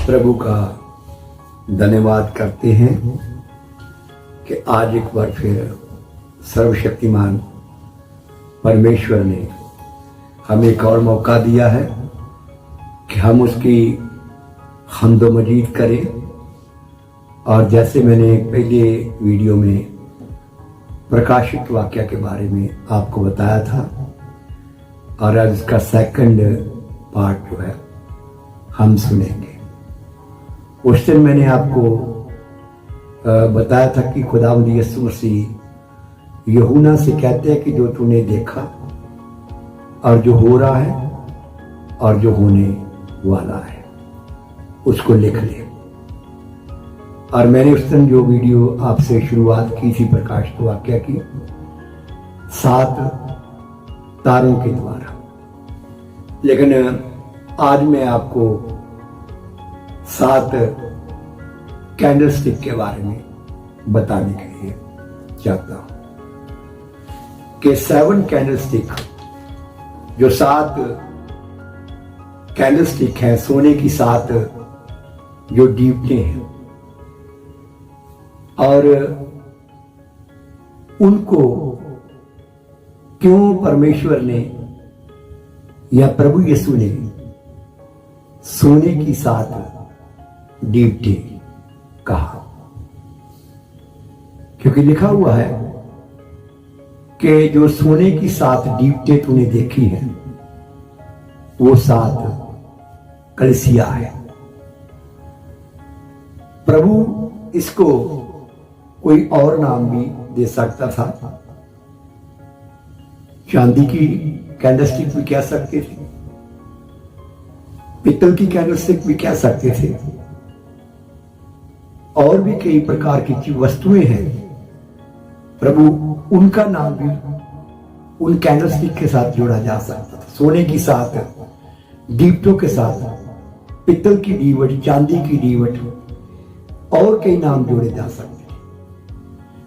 प्रभु का धन्यवाद करते हैं कि आज एक बार फिर सर्वशक्तिमान परमेश्वर ने हमें एक और मौका दिया है कि हम उसकी हम्दो मजीद करें। और जैसे मैंने पहले वीडियो में प्रकाशित वाक्य के बारे में आपको बताया था, और आज इसका सेकंड पार्ट जो है हम सुनेंगे। उस दिन मैंने आपको बताया था कि खुदावंद यीशु मसीह यूहन्ना से कहते हैं कि जो तूने देखा और जो हो रहा है और जो होने वाला है उसको लिख ले। और मैंने उस दिन जो वीडियो आपसे शुरुआत की थी प्रकाशित वाक्य की 7 तारों के द्वारा, लेकिन आज मैं आपको 7 कैंडलस्टिक के बारे में बताने के लिए चाहता हूं कि 7 कैंडलस्टिक, जो 7 कैंडलस्टिक है, सोने की 7 जो दीपटें हैं, और उनको क्यों परमेश्वर ने या प्रभु यीशु ने सोने की 7 दीपटें कहा। क्योंकि लिखा हुआ है कि जो सोने की 7 दीपटें तूने देखी है वो 7 कलीसिया है। प्रभु इसको कोई और नाम भी दे सकता था। चांदी की कैंडलस्टिक भी कह सकते थे, पित्तल की कैंडलस्टिक भी कह सकते थे, और भी कई प्रकार की वस्तुएं हैं। प्रभु उनका नाम भी उन कैंडलस्टिक के साथ जोड़ा जा सकता था। सोने की 7 दीपटों के साथ पित्तल की दीवट, चांदी की दीवट, और कई नाम जोड़े जा सकते थे।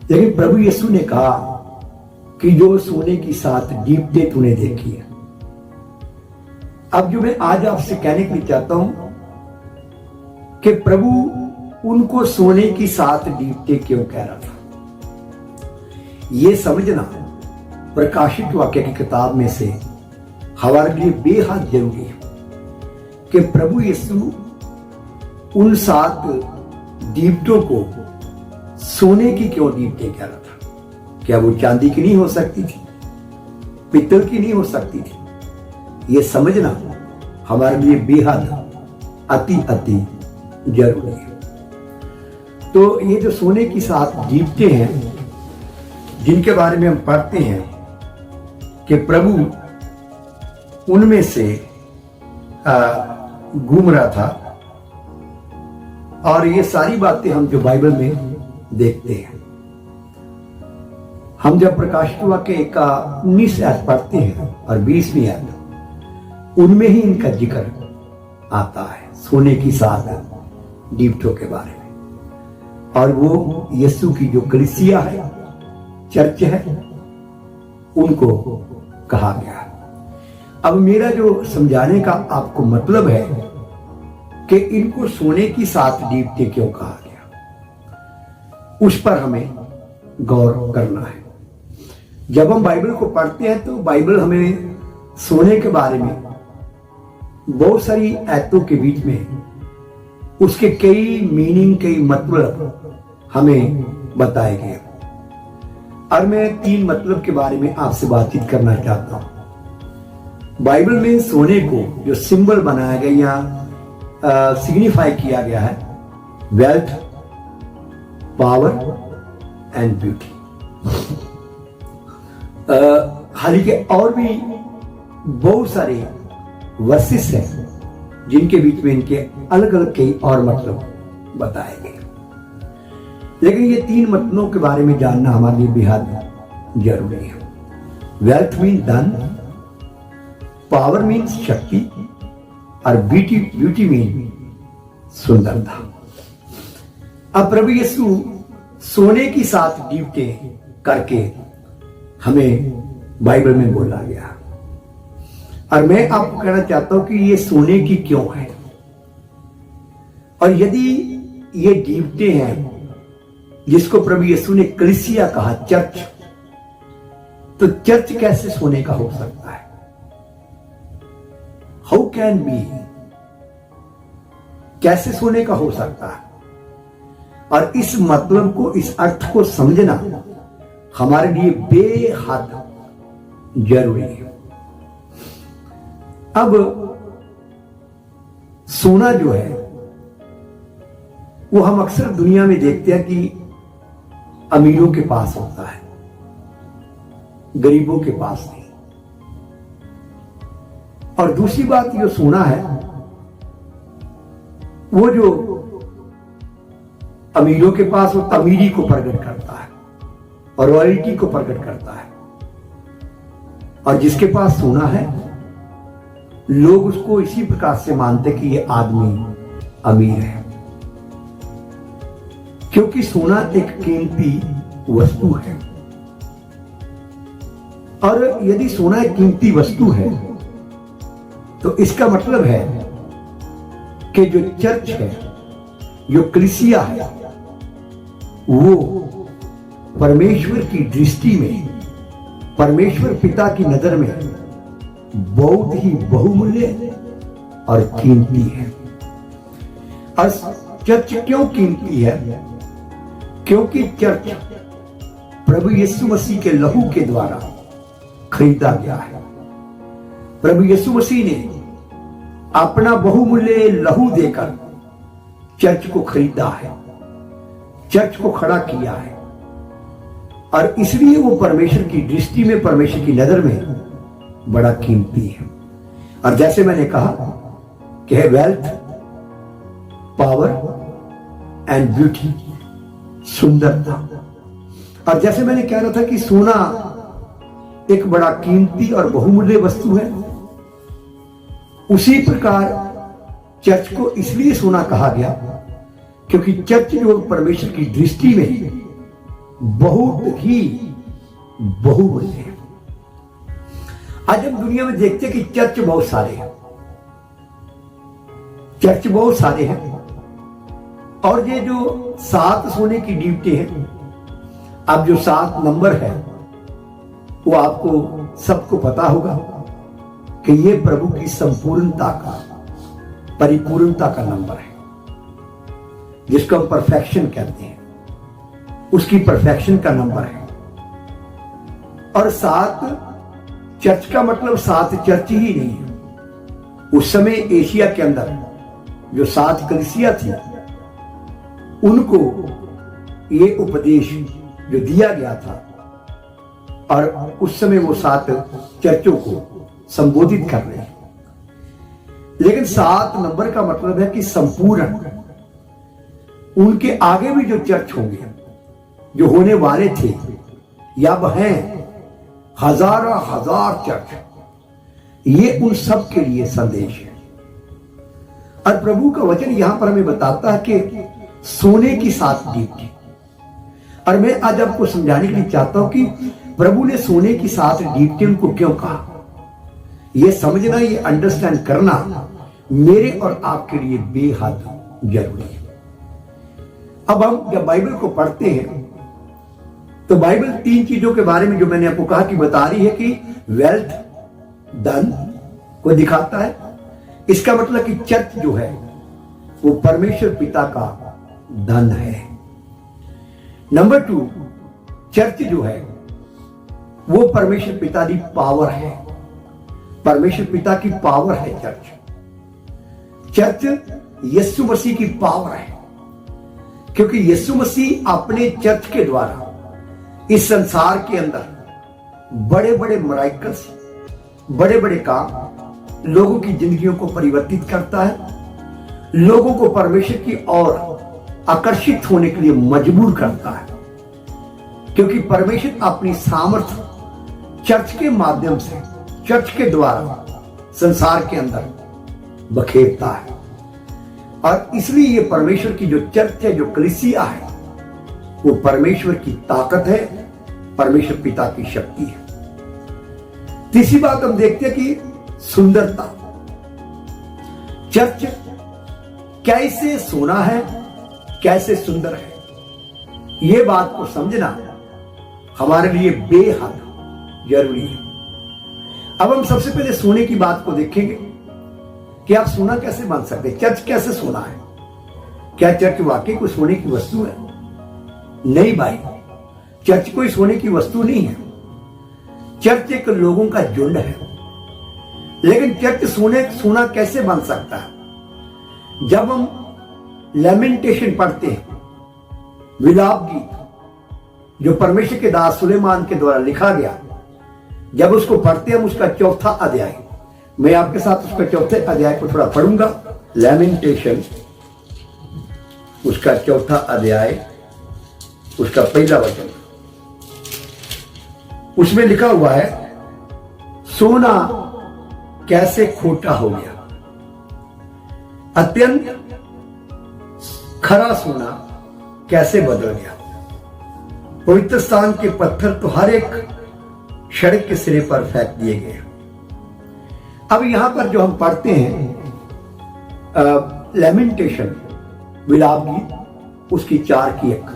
लेकिन प्रभु यीशु ने कहा कि जो सोने की 7 दीपटें तूने देखी है। अब जो मैं आज आपसे कहने के लिए चाहता हूं कि प्रभु उनको सोने की 7 दीपटें क्यों कह रहा था, यह समझना प्रकाशित वाक्य की किताब में से हमारे लिए बेहद जरूरी है कि प्रभु यीशु उन 7 दीपटों को सोने की क्यों दीपटें कह रहा था। क्या वो चांदी की नहीं हो सकती थी, पित्तल की नहीं हो सकती थी? ये समझना हमारे लिए बेहद अति जरूरी है। तो ये जो सोने की 7 दीपटें हैं जिनके बारे में हम पढ़ते हैं कि प्रभु उनमें से घूम रहा था, और ये सारी बातें हम जो बाइबल में देखते हैं, हम जब प्रकाशित वाक्य का 19 आयत पढ़ते हैं और 20वीं आयत, उनमें ही इनका जिक्र आता है सोने की 7 दीपटों के बारे में। और वो यीशु की जो कलीसिया है, चर्च है, उनको कहा गया। अब मेरा जो समझाने का आपको मतलब है कि इनको सोने की 7 दीपटें क्यों कहा गया, उस पर हमें गौर करना है। जब हम बाइबल को पढ़ते हैं तो बाइबल हमें सोने के बारे में बहुत सारी आयतों के बीच में उसके कई मीनिंग, कई मतलब हमें बताए गए। और मैं 3 मतलब के बारे में आपसे बातचीत करना चाहता हूं। बाइबल में सोने को जो सिंबल बनाया गया या सिग्निफाई किया गया है, वेल्थ, पावर एंड ब्यूटी। हालांकि और भी बहुत सारे वर्सेस हैं जिनके बीच में इनके अलग अलग कई और मतलब बताए गए, लेकिन ये 3 मतलों के बारे में जानना हमारे लिए बेहद जरूरी है। वेल्थ मीन धन, पावर मीन्स शक्ति, और ब्यूटी मीन सुंदरता। अब प्रभु यीशु सोने की 7 दीपटें करके हमें बाइबल में बोला गया, और मैं आपको कहना चाहता हूं कि ये सोने की क्यों है। और यदि ये गिफ्टें हैं जिसको प्रभु यीशु ने कलीसिया कहा, चर्च, तो चर्च कैसे सोने का हो सकता है? हाउ कैन बी, कैसे सोने का हो सकता है? और इस मतलब को, इस अर्थ को समझना हमारे लिए बेहद जरूरी है। अब सोना जो है वो हम अक्सर दुनिया में देखते हैं कि अमीरों के पास होता है, गरीबों के पास नहीं। और दूसरी बात, जो सोना है वो जो अमीरों के पास वो अमीरी को प्रकट करता है और रॉयल्टी को प्रकट करता है, और जिसके पास सोना है लोग उसको इसी प्रकार से मानते कि ये आदमी अमीर है, क्योंकि सोना एक कीमती वस्तु है। और यदि सोना एक कीमती वस्तु है तो इसका मतलब है कि जो चर्च है, जो कलीसिया है, वो परमेश्वर की दृष्टि में, परमेश्वर पिता की नजर में बहुत ही बहुमूल्य और कीमती है। और चर्च क्यों कीमती है? क्योंकि चर्च प्रभु यीशु मसीह के लहू के द्वारा खरीदा गया है। प्रभु यीशु मसीह ने अपना बहुमूल्य लहू देकर चर्च को खरीदा है, चर्च को खड़ा किया है, और इसलिए वो परमेश्वर की दृष्टि में, परमेश्वर की नजर में बड़ा कीमती है। और जैसे मैंने कहा कि है वेल्थ, पावर एंड ब्यूटी, सुंदरता। और जैसे मैंने कह रहा था कि सोना एक बड़ा कीमती और बहुमूल्य वस्तु है, उसी प्रकार चर्च को इसलिए सोना कहा गया क्योंकि चर्च जो परमेश्वर की दृष्टि में बहुत ही बहुमूल्य है। आज हम दुनिया में देखते हैं कि चर्च बहुत सारे हैं, चर्च बहुत सारे हैं, और ये जो 7 सोने की ड्यूटी है, अब जो 7 नंबर है वो आपको सबको पता होगा कि ये प्रभु की संपूर्णता का, परिपूर्णता का नंबर है, जिसको हम परफेक्शन कहते हैं, उसकी परफेक्शन का नंबर है। और 7 चर्च का मतलब 7 चर्च ही नहीं है। उस समय एशिया के अंदर जो 7 कलीसिया थी, उनको ये उपदेश जो दिया गया था, और उस समय वो 7 चर्चों को संबोधित कर रहे हैं। लेकिन 7 नंबर का मतलब है कि संपूर्ण। उनके आगे भी जो चर्च होंगे, जो होने वाले थे या हैं, हजारों हजार चर्च, ये उन सब के लिए संदेश है। और प्रभु का वचन यहां पर हमें बताता है कि सोने की 7 ड्यूटी। और मैं आज आपको समझाने के लिए चाहता हूं कि प्रभु ने सोने की 7 ड्यूटियों को क्यों कहा। यह समझना, ये अंडरस्टैंड करना मेरे और आपके लिए बेहद जरूरी है। अब हम जब बाइबल को पढ़ते हैं तो बाइबल 3 चीजों के बारे में, जो मैंने आपको कहा, कि बता रही है कि वेल्थ, धन को दिखाता है। इसका मतलब कि चर्च जो है वो परमेश्वर पिता का धन है। नंबर 2, चर्च जो है वो परमेश्वर पिता की पावर है। परमेश्वर पिता की पावर है चर्च। चर्च यीशु मसीह की पावर है, क्योंकि यीशु मसीह अपने चर्च के द्वारा इस संसार के अंदर बड़े बड़े मिरेकल्स, बड़े बड़े काम, लोगों की जिंदगियों को परिवर्तित करता है, लोगों को परमेश्वर की ओर आकर्षित होने के लिए मजबूर करता है। क्योंकि परमेश्वर अपनी सामर्थ्य चर्च के माध्यम से, चर्च के द्वारा संसार के अंदर बखेरता है। और इसलिए ये परमेश्वर की जो चर्च है, जो कलीसिया है, वो परमेश्वर की ताकत है, परमेश्वर पिता की शक्ति है। तीसरी बात हम देखते हैं कि सुंदरता। चर्च कैसे सोना है, कैसे सुंदर है, ये बात को समझना हमारे लिए बेहद जरूरी है। अब हम सबसे पहले सोने की बात को देखेंगे कि आप सोना कैसे बन सकते हैं। चर्च कैसे सोना है? क्या चर्च वाकई कोई सोने की वस्तु है? नहीं भाई, चर्च कोई सोने की वस्तु नहीं है। चर्च एक लोगों का झुंड है। लेकिन चर्च सोना कैसे बन सकता है? जब हम लेमेंटेशन पढ़ते हैं, विलाप गीत, जो परमेश्वर के दास सुलेमान के द्वारा लिखा गया, जब उसको पढ़ते हैं, उसका चौथा अध्याय, मैं आपके साथ उसका चौथे अध्याय को थोड़ा पढ़ूंगा। लेमेंटेशन उसका चौथा अध्याय, उसका पहला वचन, उसमें लिखा हुआ है, सोना कैसे खोटा हो गया, अत्यंत खरा सोना कैसे बदल गया। पवित्र स्थान के पत्थर तो हर एक सड़क के सिरे पर फेंक दिए गए। अब यहां पर जो हम पढ़ते हैं लेमेंटेशन, विलाप गीत, उसकी 4 की 1,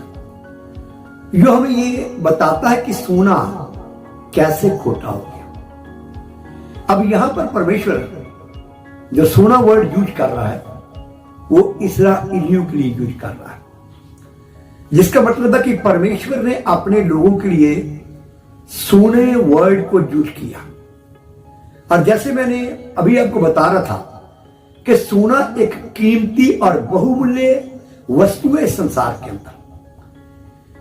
जो हमें ये बताता है कि सोना कैसे खोटा हो गया। अब यहां पर परमेश्वर जो सोना वर्ड यूज कर रहा है, वो इस्राएलियों के लिए यूज कर रहा है, जिसका मतलब है कि परमेश्वर ने अपने लोगों के लिए सोने वर्ड को यूज किया। और जैसे मैंने अभी आपको बता रहा था कि सोना एक कीमती और बहुमूल्य वस्तु है इस संसार के अंदर,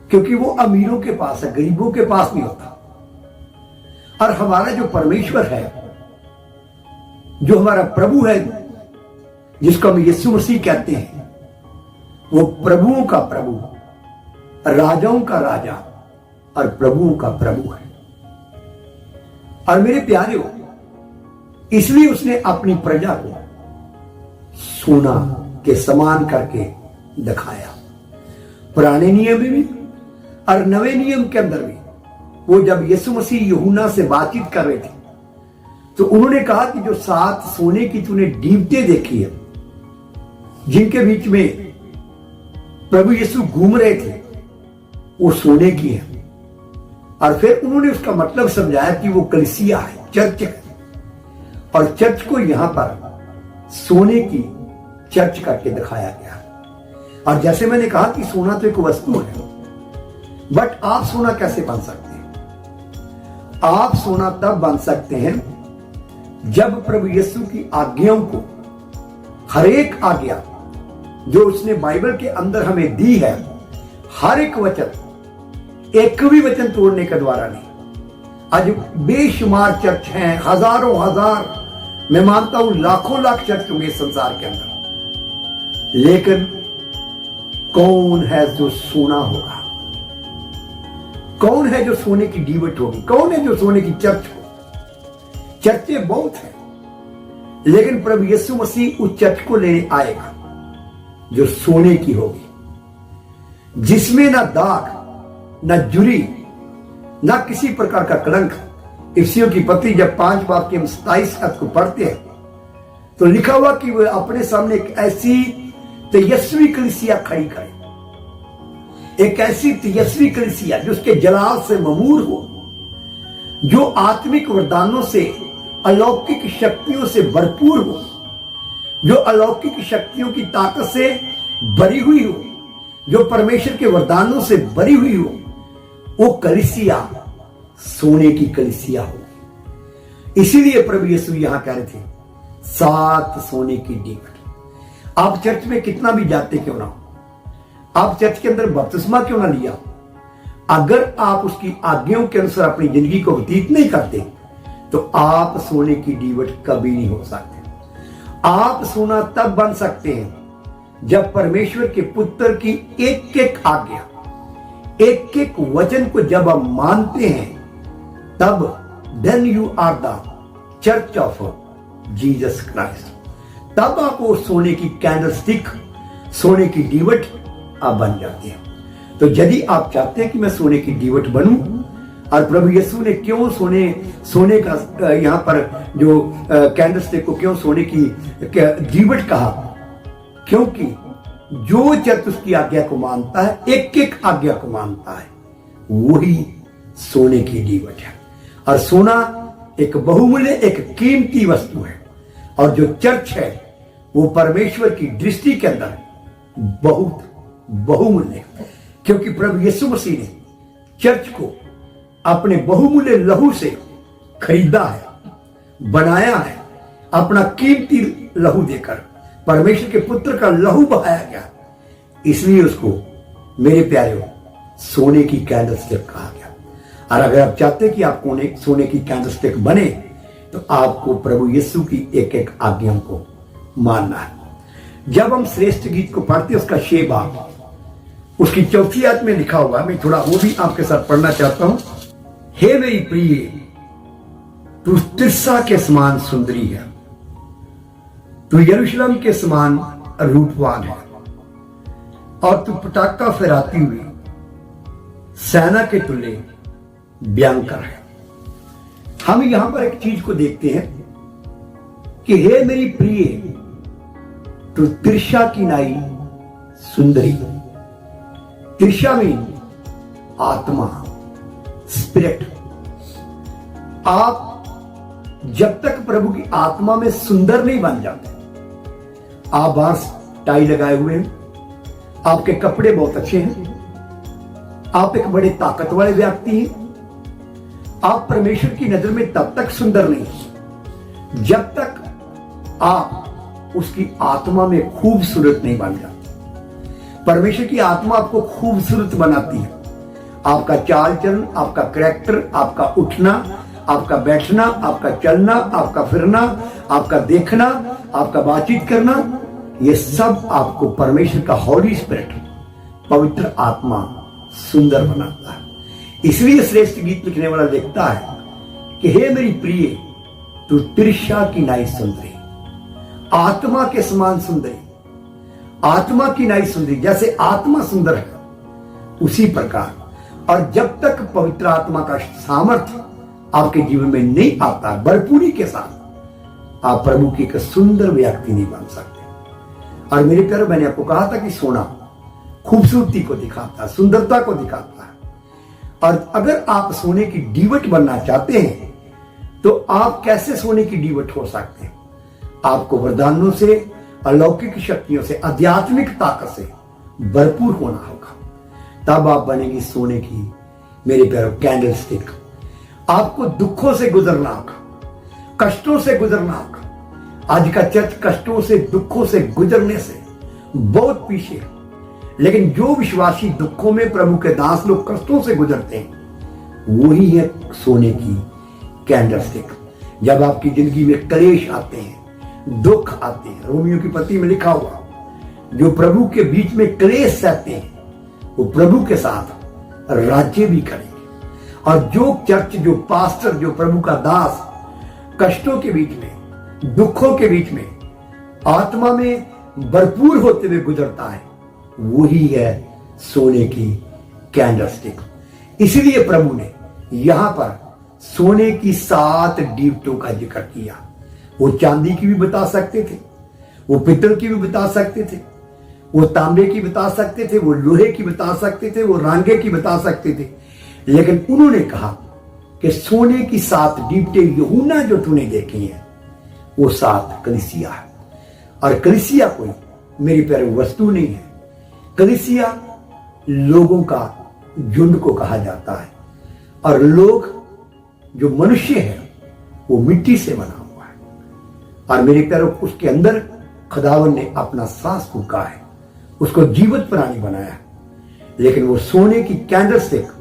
क्योंकि वो अमीरों के पास है, गरीबों के पास नहीं होता। और हमारा जो परमेश्वर है, जो हमारा प्रभु है, जिसको हम यीशु मसीह कहते हैं, वो प्रभुओं का प्रभु, राजाओं का राजा और प्रभुओं का प्रभु है। और मेरे प्यारे हो, इसलिए उसने अपनी प्रजा को सोना के समान करके दिखाया। पुराने नियम में भी और नवे नियम के अंदर भी, वो जब यीशु मसीह यूहन्ना से बातचीत कर रहे थे, तो उन्होंने कहा कि जो 7 सोने की तूने दीवटें देखी है, जिनके बीच में प्रभु यीशु घूम रहे थे, वो सोने की है। और फिर उन्होंने उसका मतलब समझाया कि वो कलीसिया है, चर्च है, और चर्च को यहां पर सोने की चर्च करके दिखाया गया। और जैसे मैंने कहा कि सोना तो एक वस्तु है, बट आप सोना कैसे बन सकते हैं? आप सोना तब बन सकते हैं जब प्रभु यीशु की आज्ञाओं को, हर एक आज्ञा जो उसने बाइबल के अंदर हमें दी है, हर एक वचन, एक भी वचन तोड़ने के द्वारा नहीं। आज बेशुमार चर्च हैं, हजारों हजार, मैं मानता हूं लाखों लाख चर्च होंगे संसार के अंदर, लेकिन कौन है जो सोना होगा? कौन है जो सोने की डीवट होगी? कौन है जो सोने की चर्च होगी? चर्चें बहुत हैं, लेकिन प्रभु यीशु मसीह उस चर्च को लेने आएगा जो सोने की होगी, जिसमें ना दाग, ना जुरी, ना किसी प्रकार का कलंक। इफिसियों की पत्री जब 5 बाब के 27 पद को पढ़ते हैं, तो लिखा हुआ कि वह अपने सामने एक ऐसी तेजस्वी कलीसिया खड़ी करे, एक ऐसी तेजस्वी कलीसिया जो उसके जलाल से ममूर हो, जो आत्मिक वरदानों से, अलौकिक शक्तियों से भरपूर हो, जो अलौकिक शक्तियों की ताकत से भरी हुई हो, जो परमेश्वर के वरदानों से भरी हुई हो। वो कलीसिया सोने की कलीसिया हो। इसीलिए प्रभु यीशु यहां कह रहे थे 7 सोने की दीवट। आप चर्च में कितना भी जाते क्यों ना हो, आप चर्च के अंदर बपतिस्मा क्यों ना लिया, अगर आप उसकी आज्ञाओं के अनुसार अपनी जिंदगी को व्यतीत नहीं करते, तो आप सोने की दीवट कभी नहीं हो सकते। आप सोना तब बन सकते हैं जब परमेश्वर के पुत्र की एक एक आज्ञा, एक एक वचन को जब हम मानते हैं, तब then you are the church of Jesus Christ. तब आप वो सोने की कैंडलस्टिक, सोने की डीवट आप बन जाते हैं। तो यदि आप चाहते हैं कि मैं सोने की डीवट बनूं, और प्रभु यीशु ने क्यों सोने का यहाँ पर जो कैंडलस्टिक को क्यों सोने की डीवट कहा, क्योंकि जो चर्च उसकी आज्ञा को मानता है, एक एक आज्ञा को मानता है, वही सोने की दीवट है। और सोना एक बहुमूल्य, एक कीमती वस्तु है। और जो चर्च है वो परमेश्वर की दृष्टि के अंदर बहुत बहुमूल्य है, क्योंकि प्रभु यीशु मसीह ने चर्च को अपने बहुमूल्य लहू से खरीदा है, बनाया है। अपना कीमती लहू देकर परमेश्वर के पुत्र का लहू बहाया गया, इसलिए उसको मेरे प्यारे सोने की कैंडलस्टिक कहा गया। और अगर आप चाहते हैं कि आप सोने की कैंडलस्टिक बने, तो आपको प्रभु यीशु की एक एक आज्ञा को मानना है। जब हम श्रेष्ठ गीत को पढ़ते हैं, उसका 6 भाग, उसकी 4थी आयत में लिखा हुआ है, मैं थोड़ा वो भी आपके साथ पढ़ना चाहता हूं। हे मेरी प्रिय, तू तिर्सा के समान सुंदरी है, तू यरूशलेम के समान रूपवान है, और तू पटाखा फहराती हुई सेना के तुल्य भयंकर है। हम यहां पर एक चीज को देखते हैं कि हे मेरी प्रिय, तू तिर्सा की नाई सुंदरी। तिर्सा में आत्मा, स्पिरिट। आप जब तक प्रभु की आत्मा में सुंदर नहीं बन जाते, आप बाहर टाई लगाए हुए हैं, आपके कपड़े बहुत अच्छे हैं, आप एक बड़े ताकत वाले व्यक्ति हैं, आप परमेश्वर की नजर में तब तक सुंदर नहीं जब तक आप उसकी आत्मा में खूबसूरत नहीं बन जाते। परमेश्वर की आत्मा आपको खूबसूरत बनाती है। आपका चाल चलन, आपका कैरेक्टर, आपका उठना, आपका बैठना, आपका चलना, आपका फिरना, आपका देखना, आपका बातचीत करना, ये सब आपको परमेश्वर का हॉली स्पिरिट, पवित्र आत्मा सुंदर बनाता है। इसलिए श्रेष्ठ गीत लिखने वाला लिखता है कि हे मेरी प्रिय, तू तिर्सा की नाई सुंदरी, आत्मा के समान सुंदरी। आत्मा की नाई सुंदरी, जैसे आत्मा सुंदर है उसी प्रकार। और जब तक पवित्र आत्मा का सामर्थ्य आपके जीवन में नहीं आता भरपूरी के साथ, आप प्रभु की एक सुंदर व्यक्ति नहीं बन सकते। और मेरे प्यारे, मैंने आपको कहा था कि सोना खूबसूरती को दिखाता है, सुंदरता को दिखाता है। और अगर आप सोने की दीवट बनना चाहते हैं, तो आप कैसे सोने की दीवट हो सकते हैं? आपको वरदानों से, अलौकिक शक्तियों से, आध्यात्मिक ताकत से भरपूर होना होगा, तब आप बनेंगे सोने की, मेरे प्यारे, कैंडलस्टिक। आपको दुखों से गुजरना होगा, कष्टों से गुजरना होगा। आज का चर्च कष्टों से, दुखों से गुजरने से बहुत पीछे है। लेकिन जो विश्वासी दुखों में, प्रभु के दास लोग कष्टों से गुजरते हैं, वही है सोने की कैंडलस्टिक। जब आपकी जिंदगी में क्लेश आते हैं, दुख आते हैं, रोमियो की पत्री में लिखा हुआ, जो प्रभु के बीच में क्लेश सहते हैं, वो प्रभु के साथ राज्य भी करेंगे। और जो चर्च, जो पास्टर, जो प्रभु का दास कष्टों के बीच में, दुखों के बीच में, आत्मा में भरपूर होते हुए गुजरता है, वही है सोने की कैंडलस्टिक। इसलिए प्रभु ने यहां पर सोने की 7 दीवटों का जिक्र किया। वो चांदी की भी बता सकते थे, वो पित्तल की भी बता सकते थे, वो तांबे की बता सकते थे, वो लोहे की बता सकते थे, वो रांगे की बता सकते थे। लेकिन उन्होंने कहा कि सोने की 7 दीवटें यूहन्ना जो तूने देखी हैं, वो 7 कलीसिया है। और कलीसिया कोई मेरी प्यारी वस्तु नहीं है। कलीसिया लोगों का झुंड को कहा जाता है। और लोग, जो मनुष्य है, वो मिट्टी से बना हुआ है। और मेरे प्यारों, उसके अंदर खुदावन ने अपना सांस फूंका है, उसको जीवित प्राणी बनाया है। लेकिन वो सोने की कैंडलस्टिक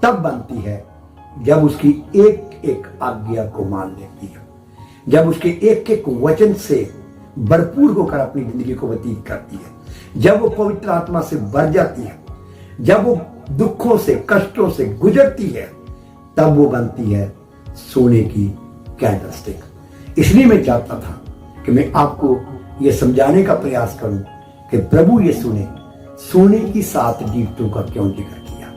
तब बनती है जब उसकी एक एक आज्ञा को मान लेती है, जब उसके एक एक वचन से भरपूर होकर अपनी जिंदगी को व्यतीत करती है, जब वो पवित्र आत्मा से भर जाती है, जब वो दुखों से, कष्टों से गुजरती है, तब वो बनती है सोने की कैंडलस्टिक। इसलिए मैं चाहता था कि मैं आपको यह समझाने का प्रयास करूं कि प्रभु यीशु ने सोने की 7 दीवटों का क्यों जिक्र किया।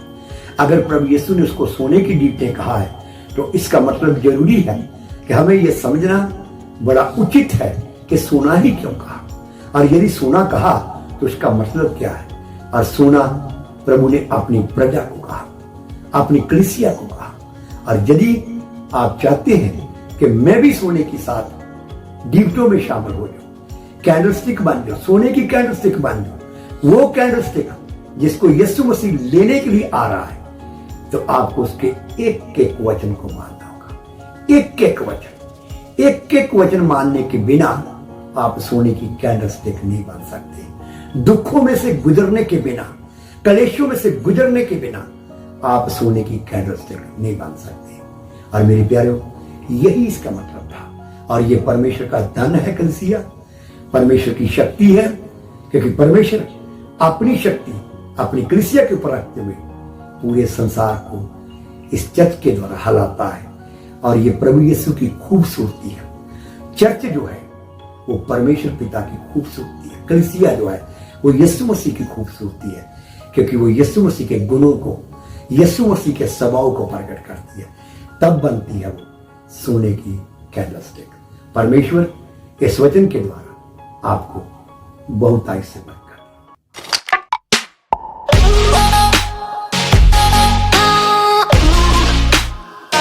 अगर प्रभु यीशु ने उसको सोने की दीवटें कहा है, तो इसका मतलब जरूरी है कि हमें यह समझना बड़ा उचित है कि सोना ही क्यों कहा। और यदि सोना कहा तो उसका मतलब क्या है? और सोना प्रभु ने अपनी प्रजा को कहा, अपनी कलीसिया को कहा। और यदि आप चाहते हैं कि मैं भी सोने के साथ दीपटों में शामिल हो जाऊं, कैंडलस्टिक बन जाऊं, सोने की कैंडलस्टिक बन जाऊं, वो कैंडलस्टिक जिसको यीशु मसीह लेने के लिए आ रहा है, तो आपको उसके एक एक वचन को मानना होगा। एक एक वचन मानने के बिना आप सोने की कैंडलस्टिक नहीं बन सकते। दुखों में से गुजरने के बिना, कलेशों में से गुजरने के बिना आप सोने की कैंडलस्टिक नहीं बन सकते। और मेरे प्यारों, यही इसका मतलब था। और ये परमेश्वर का धन है कलीसिया, परमेश्वर की शक्ति है, क्योंकि परमेश्वर अपनी शक्ति अपनी कलीसिया के ऊपर रखते हुए पूरे संसार को इस चर्च के द्वारा हलाता है। और ये प्रभु यीशु की खूबसूरती है। चर्च जो है वो परमेश्वर पिता की खूबसूरती है, कलीसिया जो है वो यीशु मसीह की खूबसूरती है, क्योंकि वो यीशु मसीह के गुणों को, यीशु मसीह के स्वभाव को प्रकट करती है। तब बनती है वो सोने की कैंडलस्टिक। परमेश्वर इस वचन के द्वारा आपको बहुत आयु से